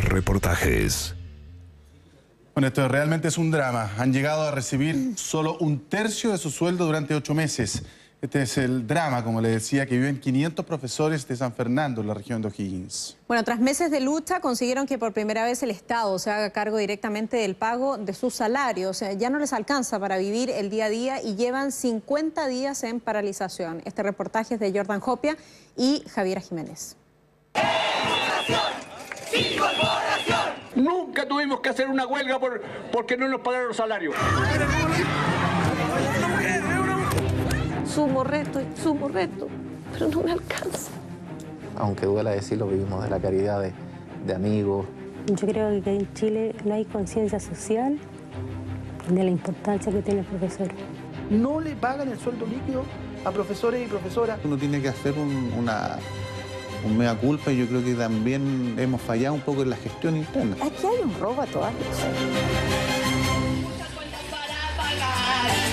Más reportajes. Bueno, esto realmente es un drama. Han llegado a recibir solo un tercio de su sueldo durante 8 meses. Este es el drama, como le decía, que viven 500 profesores de San Fernando, en la región de O'Higgins. Bueno, tras meses de lucha, consiguieron que por primera vez el Estado se haga cargo directamente del pago de sus salarios. Ya no les alcanza para vivir el día a día y llevan 50 días en paralización. Este reportaje es de Jordan Jopia y Javiera Jiménez. Nunca tuvimos que hacer una huelga porque no nos pagaron los salarios. Sumo reto, pero no me alcanza. Aunque duela decirlo, vivimos de la caridad de amigos. Yo creo que en Chile no hay conciencia social de la importancia que tiene el profesor. No le pagan el sueldo líquido a profesores y profesoras. Uno tiene que hacer un mea culpa y yo creo que también hemos fallado un poco en la gestión interna. Aquí hay un robo a todas luces.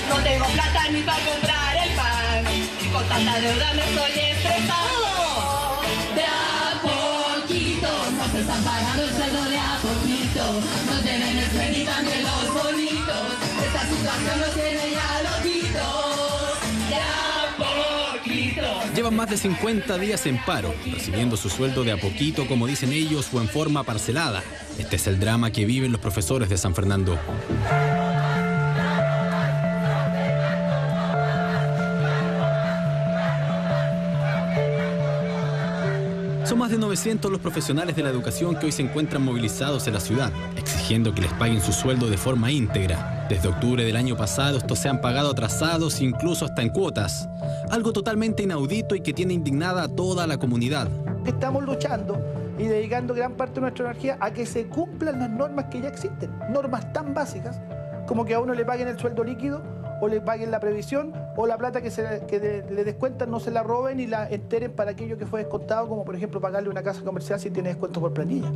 No tengo plata ni para comprar el pan. Y con tanta deuda me estoy estresado. De a poquito no se están pagando el sueldo de a poquito. No tienen el tren y también los bonitos. Esta situación nos tiene ya loquitos. De a poquito. Llevan más de 50 días en paro, recibiendo su sueldo de a poquito, como dicen ellos, o en forma parcelada. Este es el drama que viven los profesores de San Fernando. Son más de 900 los profesionales de la educación que hoy se encuentran movilizados en la ciudad, exigiendo que les paguen su sueldo de forma íntegra. Desde octubre del año pasado, estos se han pagado atrasados, incluso hasta en cuotas. Algo totalmente inaudito y que tiene indignada a toda la comunidad. Estamos luchando y dedicando gran parte de nuestra energía a que se cumplan las normas que ya existen. Normas tan básicas como que a uno le paguen el sueldo líquido, o le paguen la previsión, o la plata que le descuentan no se la roben y la enteren para aquello que fue descontado, como por ejemplo pagarle una casa comercial si tiene descuento por planilla. El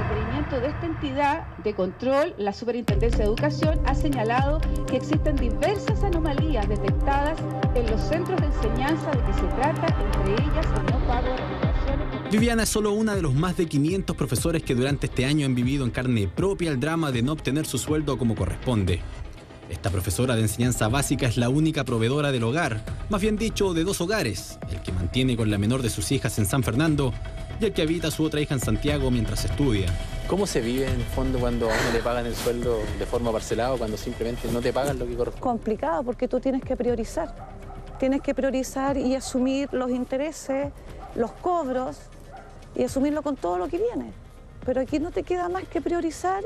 requerimiento de esta entidad de control, la Superintendencia de Educación ha señalado que existen diversas anomalías detectadas en los centros de enseñanza de que se trata, entre ellas el no pago de remuneraciones. Viviana es solo una de los más de 500 profesores que durante este año han vivido en carne propia el drama de no obtener su sueldo como corresponde. Esta profesora de enseñanza básica es la única proveedora del hogar, más bien dicho, de 2 hogares, el que mantiene con la menor de sus hijas en San Fernando y el que habita a su otra hija en Santiago mientras estudia. ¿Cómo se vive en el fondo cuando a uno le pagan el sueldo de forma parcelada o cuando simplemente no te pagan lo que corresponde? Complicado porque tú tienes que priorizar. Tienes que priorizar y asumir los intereses, los cobros y asumirlo con todo lo que viene. Pero aquí no te queda más que priorizar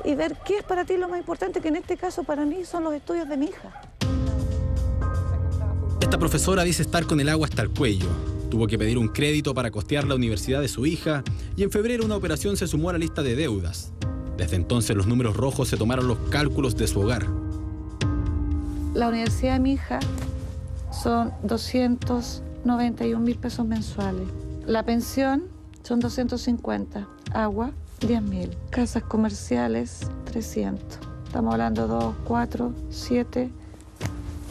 y ver qué es para ti lo más importante, que en este caso para mí son los estudios de mi hija. Esta profesora dice estar con el agua hasta el cuello. Tuvo que pedir un crédito para costear la universidad de su hija y en febrero una operación se sumó a la lista de deudas. Desde entonces los números rojos se tomaron los cálculos de su hogar. La universidad de mi hija son 291.000 pesos mensuales. La pensión son 250. Agua, 10.000. Casas comerciales, 300. Estamos hablando 2, 4, 7,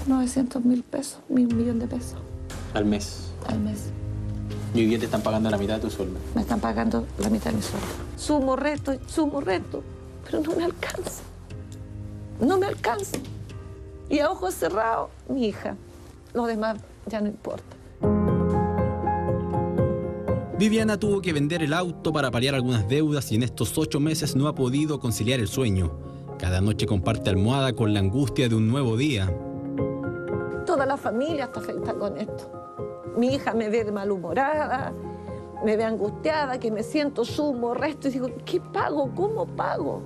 900.000 pesos, 1.000.000 de pesos. Al mes. Al mes. Y hoy día te están pagando la mitad de tu sueldo. Me están pagando la mitad de mi sueldo. Sumo reto, pero no me alcanza. No me alcanza. Y a ojos cerrados, mi hija. Lo demás ya no importa. Viviana tuvo que vender el auto para paliar algunas deudas y en estos 8 meses no ha podido conciliar el sueño. Cada noche comparte almohada con la angustia de un nuevo día. Toda la familia está afectada con esto. Mi hija me ve malhumorada, me ve angustiada, que me siento sumo, resto, y digo, ¿qué pago? ¿Cómo pago?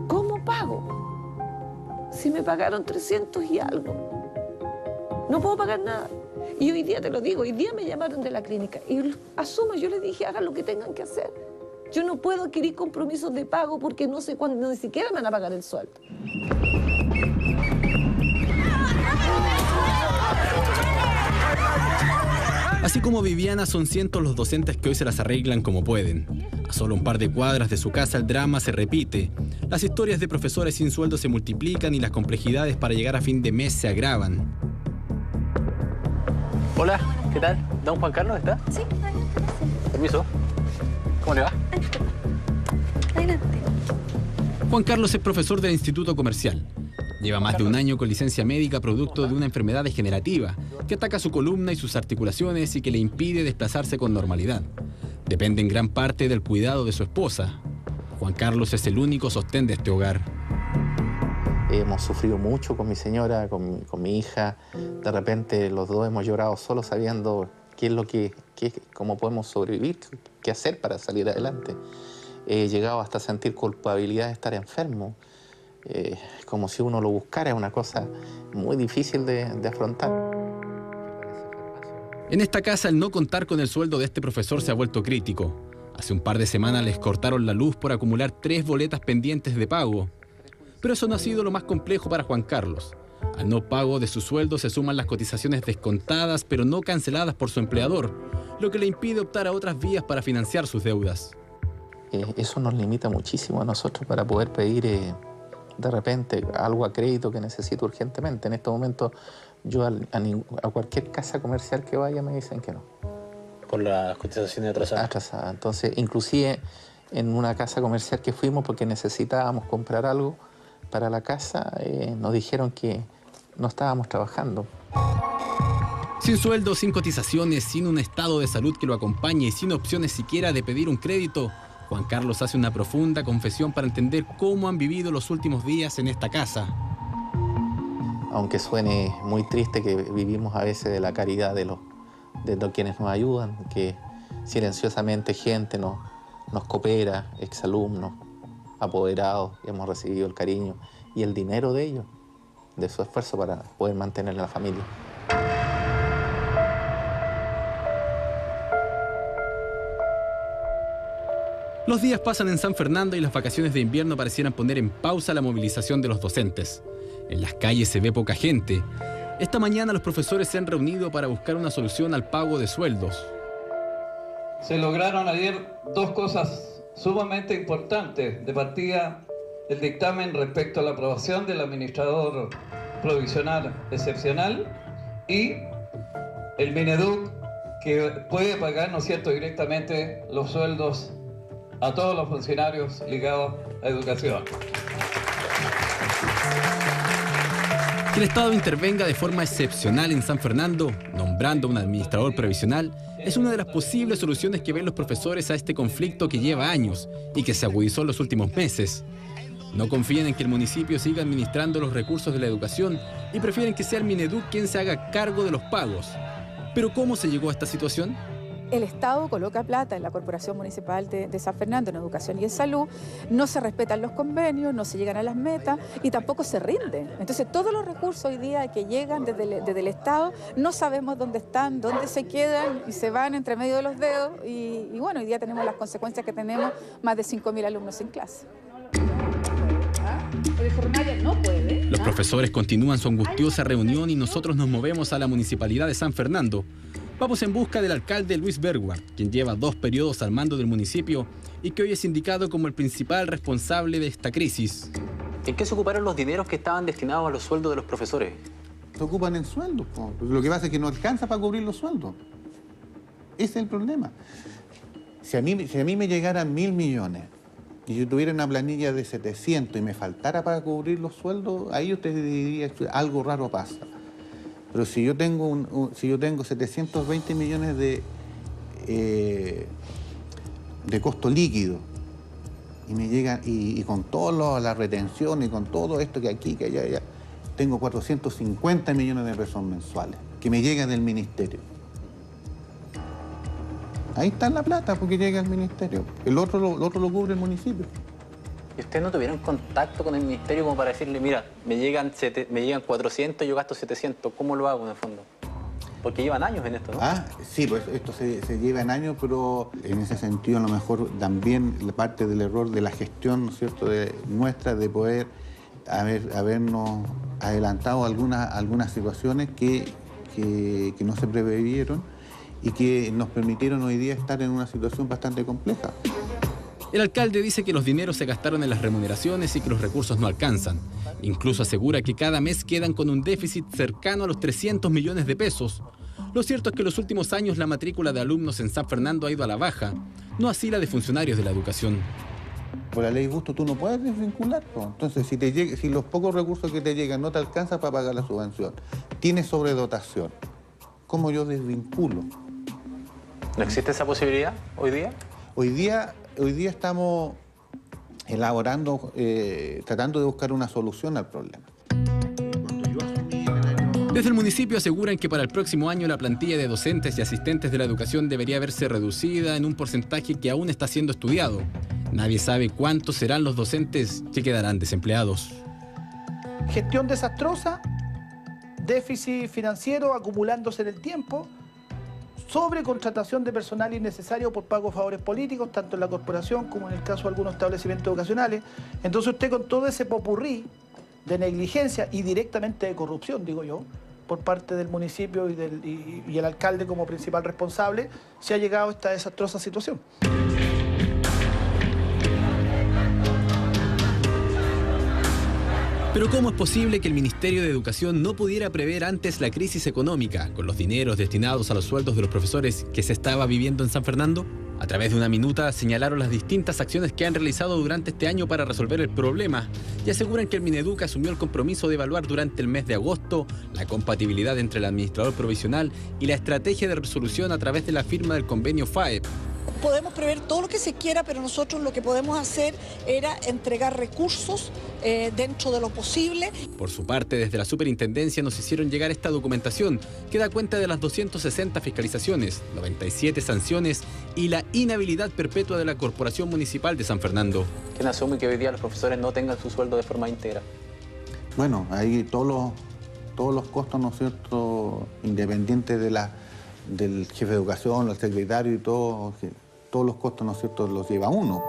¿Cómo pago? Si me pagaron 300 y algo. No puedo pagar nada. Y hoy día, te lo digo, hoy día me llamaron de la clínica y asumo, yo les dije, hagan lo que tengan que hacer. Yo no puedo adquirir compromisos de pago porque no sé cuándo, ni siquiera me van a pagar el sueldo. Así como Viviana, son cientos los docentes que hoy se las arreglan como pueden. A solo un par de cuadras de su casa el drama se repite. Las historias de profesores sin sueldo se multiplican y las complejidades para llegar a fin de mes se agravan. Hola, ¿qué tal? ¿Don Juan Carlos está? Sí, Permiso. ¿Cómo le va? Adelante. Juan Carlos es profesor del Instituto Comercial. Lleva más de un año con licencia médica producto de una enfermedad degenerativa que ataca su columna y sus articulaciones y que le impide desplazarse con normalidad. Depende en gran parte del cuidado de su esposa. Juan Carlos es el único sostén de este hogar. Hemos sufrido mucho con mi señora, con mi hija. De repente los dos hemos llorado solo sabiendo cómo podemos sobrevivir, qué hacer para salir adelante. He llegado hasta sentir culpabilidad de estar enfermo. Como si uno lo buscara, es una cosa muy difícil de afrontar. En esta casa, el no contar con el sueldo de este profesor se ha vuelto crítico. Hace un par de semanas les cortaron la luz por acumular 3 boletas pendientes de pago. Pero eso no ha sido lo más complejo para Juan Carlos. Al no pago de su sueldo se suman las cotizaciones descontadas, pero no canceladas por su empleador, lo que le impide optar a otras vías para financiar sus deudas. Eso nos limita muchísimo a nosotros para poder pedir de repente algo a crédito que necesito urgentemente. En estos momentos yo a cualquier casa comercial que vaya me dicen que no. ¿Por las cotizaciones atrasadas? Atrasadas. Entonces, inclusive en una casa comercial que fuimos porque necesitábamos comprar algo para la casa, nos dijeron que no estábamos trabajando. Sin sueldo, sin cotizaciones, sin un estado de salud que lo acompañe y sin opciones siquiera de pedir un crédito, Juan Carlos hace una profunda confesión para entender cómo han vivido los últimos días en esta casa. Aunque suene muy triste que vivimos a veces de la caridad de quienes nos ayudan, que silenciosamente gente nos coopera, exalumnos, apoderados, y hemos recibido el cariño y el dinero de ellos, de su esfuerzo para poder mantener a la familia. Los días pasan en San Fernando y las vacaciones de invierno parecieran poner en pausa la movilización de los docentes. En las calles se ve poca gente. Esta mañana los profesores se han reunido para buscar una solución al pago de sueldos. Se lograron ayer 2 cosas sumamente importantes. De partida, el dictamen respecto a la aprobación del administrador provisional excepcional y el Mineduc, que puede pagar, ¿no es cierto?, directamente los sueldos a todos los funcionarios ligados a educación. Que el Estado intervenga de forma excepcional en San Fernando, nombrando un administrador previsional, es una de las posibles soluciones que ven los profesores a este conflicto que lleva años y que se agudizó en los últimos meses. No confían en que el municipio siga administrando los recursos de la educación y prefieren que sea el Mineduc quien se haga cargo de los pagos. ¿Pero cómo se llegó a esta situación? El Estado coloca plata en la Corporación Municipal de San Fernando en educación y en salud, no se respetan los convenios, no se llegan a las metas y tampoco se rinden. Entonces todos los recursos hoy día que llegan desde el Estado no sabemos dónde están, dónde se quedan y se van entre medio de los dedos y bueno, hoy día tenemos las consecuencias que tenemos, más de 5.000 alumnos sin clase. Los profesores continúan su angustiosa reunión y nosotros nos movemos a la Municipalidad de San Fernando. Vamos en busca del alcalde Luis Bergwart, quien lleva 2 periodos al mando del municipio y que hoy es indicado como el principal responsable de esta crisis. ¿En qué se ocuparon los dineros que estaban destinados a los sueldos de los profesores? Se ocupan en sueldos. Lo que pasa es que no alcanza para cubrir los sueldos. Ese es el problema. Si a mí me llegaran 1.000 millones y yo tuviera una planilla de 700 y me faltara para cubrir los sueldos, ahí usted diría que algo raro pasa. Pero si yo tengo 720 millones de costo líquido y me llegan y con toda la retención y con todo esto que aquí, que allá, tengo 450 millones de pesos mensuales que me llegan del ministerio. Ahí está la plata porque llega al ministerio. El otro lo cubre el municipio. ¿Y ustedes no tuvieron contacto con el ministerio como para decirle, mira, me llegan 400, yo gasto 700, ¿cómo lo hago en el fondo? Porque llevan años en esto, ¿no? Sí, pues esto se lleva en años, pero en ese sentido a lo mejor también la parte del error de la gestión, ¿no es cierto?, nuestra, de poder habernos adelantado algunas situaciones que no se previeron y que nos permitieron hoy día estar en una situación bastante compleja. El alcalde dice que los dineros se gastaron en las remuneraciones y que los recursos no alcanzan. Incluso asegura que cada mes quedan con un déficit cercano a los 300 millones de pesos, Lo cierto es que en los últimos años la matrícula de alumnos en San Fernando ha ido a la baja, no así la de funcionarios de la educación. Por la ley Busto tú no puedes desvincular. Entonces, si los pocos recursos que te llegan no te alcanzan para pagar la subvención, tienes sobredotación, ¿cómo yo desvinculo? ¿No existe esa posibilidad hoy día? Hoy día estamos elaborando, tratando de buscar una solución al problema. Desde el municipio aseguran que para el próximo año la plantilla de docentes y asistentes de la educación debería verse reducida en un porcentaje que aún está siendo estudiado. Nadie sabe cuántos serán los docentes que quedarán desempleados. Gestión desastrosa, déficit financiero acumulándose en el tiempo, sobrecontratación de personal innecesario por pago de favores políticos, tanto en la corporación como en el caso de algunos establecimientos educacionales. Entonces usted con todo ese popurrí de negligencia y directamente de corrupción, digo yo, por parte del municipio y el alcalde como principal responsable, se ha llegado a esta desastrosa situación. Pero ¿cómo es posible que el Ministerio de Educación no pudiera prever antes la crisis económica con los dineros destinados a los sueldos de los profesores que se estaba viviendo en San Fernando? A través de una minuta señalaron las distintas acciones que han realizado durante este año para resolver el problema y aseguran que el Mineduc asumió el compromiso de evaluar durante el mes de agosto la compatibilidad entre el administrador provisional y la estrategia de resolución a través de la firma del convenio FAEP. Podemos prever todo lo que se quiera, pero nosotros lo que podemos hacer era entregar recursos dentro de lo posible. Por su parte, desde la superintendencia nos hicieron llegar esta documentación que da cuenta de las 260 fiscalizaciones, 97 sanciones y la inhabilidad perpetua de la Corporación Municipal de San Fernando. ¿Quién asume que hoy día los profesores no tengan su sueldo de forma íntegra? Bueno, ahí todos los costos, ¿no es cierto?, independientes del jefe de educación, el secretario y todo, todos los costos, ¿no es cierto?, los lleva uno.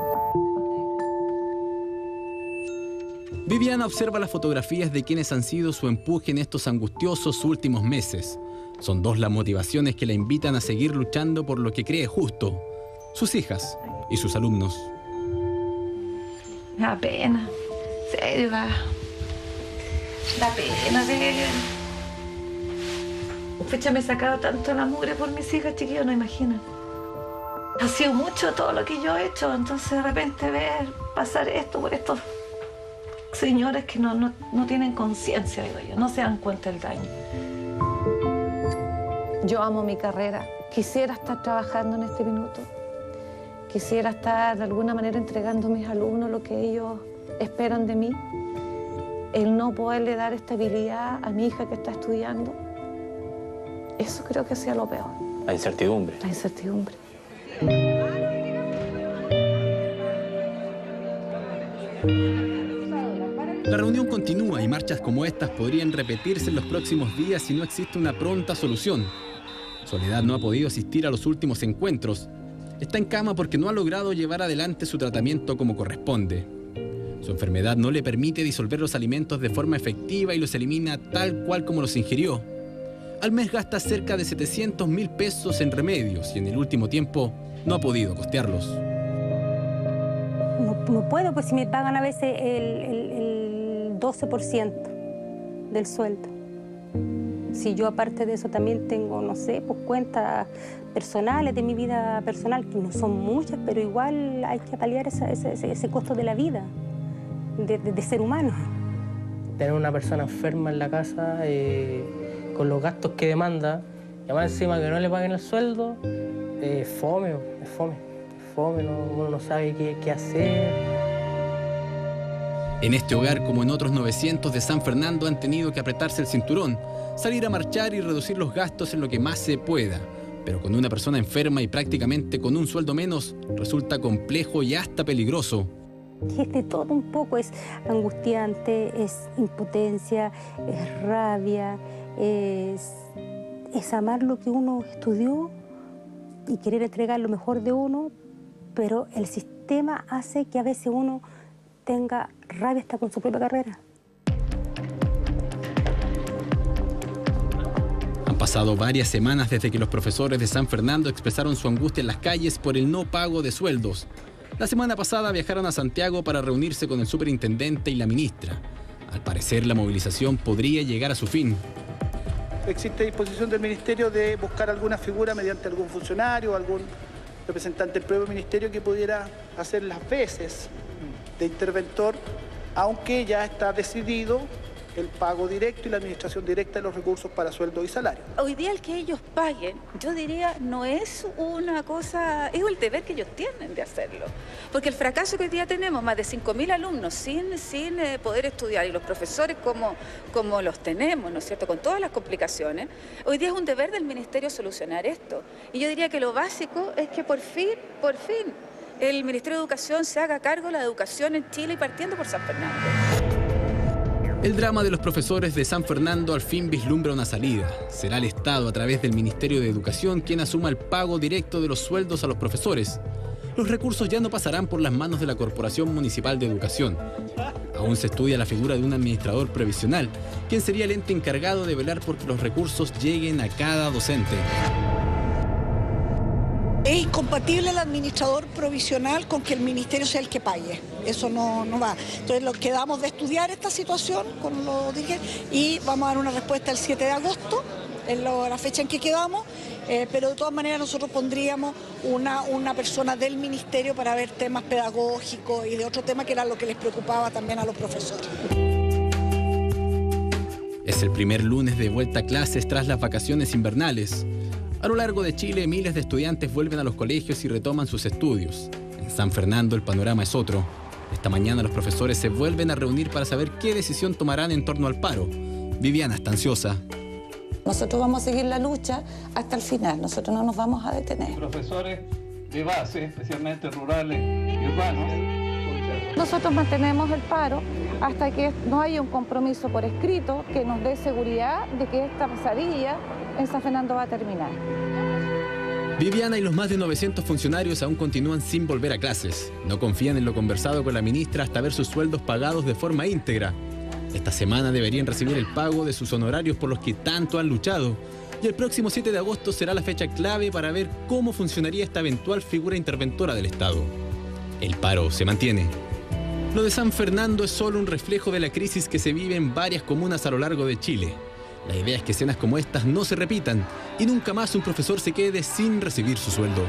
Viviana observa las fotografías de quienes han sido su empuje en estos angustiosos últimos meses. Son dos las motivaciones que la invitan a seguir luchando por lo que cree justo, sus hijas y sus alumnos. Me da pena, en serio, da pena de... Fecha me he sacado tanto la mugre por mis hijas, chiquillos, no imaginan. Ha sido mucho todo lo que yo he hecho, entonces de repente ver pasar esto por estos señores que no tienen conciencia, digo yo, no se dan cuenta del daño. Yo amo mi carrera, quisiera estar trabajando en este minuto, quisiera estar de alguna manera entregando a mis alumnos lo que ellos esperan de mí, el no poderle dar estabilidad a mi hija que está estudiando. Eso creo que sea lo peor. La incertidumbre. La incertidumbre. La reunión continúa y marchas como estas podrían repetirse en los próximos días si no existe una pronta solución. Soledad no ha podido asistir a los últimos encuentros. Está en cama porque no ha logrado llevar adelante su tratamiento como corresponde. Su enfermedad no le permite disolver los alimentos de forma efectiva y los elimina tal cual como los ingirió. Al mes gasta cerca de 700.000 pesos en remedios y en el último tiempo no ha podido costearlos. No puedo, pues si me pagan a veces el 12% del sueldo. Si yo aparte de eso también tengo, no sé, pues cuentas personales de mi vida personal, que no son muchas, pero igual hay que paliar ese costo de la vida, de ser humano. Tener una persona enferma en la casa, con los gastos que demanda, y además encima que no le paguen el sueldo, es fome, uno no sabe qué hacer. En este hogar, como en otros 900 de San Fernando, han tenido que apretarse el cinturón, salir a marchar y reducir los gastos en lo que más se pueda. Pero con una persona enferma y prácticamente con un sueldo menos, resulta complejo y hasta peligroso. Es de todo un poco, es angustiante, es impotencia, es rabia, es amar lo que uno estudió y querer entregar lo mejor de uno, pero el sistema hace que a veces uno tenga rabia hasta con su propia carrera. Han pasado varias semanas desde que los profesores de San Fernando expresaron su angustia en las calles por el no pago de sueldos. La semana pasada viajaron a Santiago para reunirse con el superintendente y la ministra. Al parecer, la movilización podría llegar a su fin. existe disposición del Ministerio de buscar alguna figura mediante algún funcionario o algún representante del propio Ministerio que pudiera hacer las veces de interventor, aunque ya está decidido el pago directo y la administración directa de los recursos para sueldos y salarios. Hoy día el que ellos paguen, yo diría, no es una cosa, es el deber que ellos tienen de hacerlo. Porque el fracaso que hoy día tenemos, más de 5.000 alumnos sin poder estudiar, y los profesores como los tenemos, ¿no es cierto?, con todas las complicaciones, hoy día es un deber del Ministerio solucionar esto. Y yo diría que lo básico es que por fin, el Ministerio de Educación se haga cargo de la educación en Chile y partiendo por San Fernando. El drama de los profesores de San Fernando al fin vislumbra una salida. Será el Estado, a través del Ministerio de Educación, quien asuma el pago directo de los sueldos a los profesores. Los recursos ya no pasarán por las manos de la Corporación Municipal de Educación. Aún se estudia la figura de un administrador previsional, quien sería el ente encargado de velar por que los recursos lleguen a cada docente. Es incompatible el administrador provisional con que el ministerio sea el que pague. Eso no va. Entonces quedamos de estudiar esta situación con los dirigentes y vamos a dar una respuesta el 7 de agosto, es la fecha en que quedamos, pero de todas maneras nosotros pondríamos una persona del ministerio para ver temas pedagógicos y de otro tema que era lo que les preocupaba también a los profesores. Es el primer lunes de vuelta a clases tras las vacaciones invernales. A lo largo de Chile, miles de estudiantes vuelven a los colegios y retoman sus estudios. En San Fernando el panorama es otro. Esta mañana los profesores se vuelven a reunir para saber qué decisión tomarán en torno al paro. Viviana está ansiosa. Nosotros vamos a seguir la lucha hasta el final, nosotros no nos vamos a detener. Profesores de base, especialmente rurales y urbanos. Nosotros mantenemos el paro hasta que no haya un compromiso por escrito que nos dé seguridad de que esta pesadilla en San Fernando va a terminar. Viviana y los más de 900 funcionarios aún continúan sin volver a clases. No confían en lo conversado con la ministra hasta ver sus sueldos pagados de forma íntegra. Esta semana deberían recibir el pago de sus honorarios por los que tanto han luchado. Y el próximo 7 de agosto será la fecha clave para ver cómo funcionaría esta eventual figura interventora del Estado. El paro se mantiene. Lo de San Fernando es solo un reflejo de la crisis que se vive en varias comunas a lo largo de Chile. La idea es que escenas como estas no se repitan y nunca más un profesor se quede sin recibir su sueldo.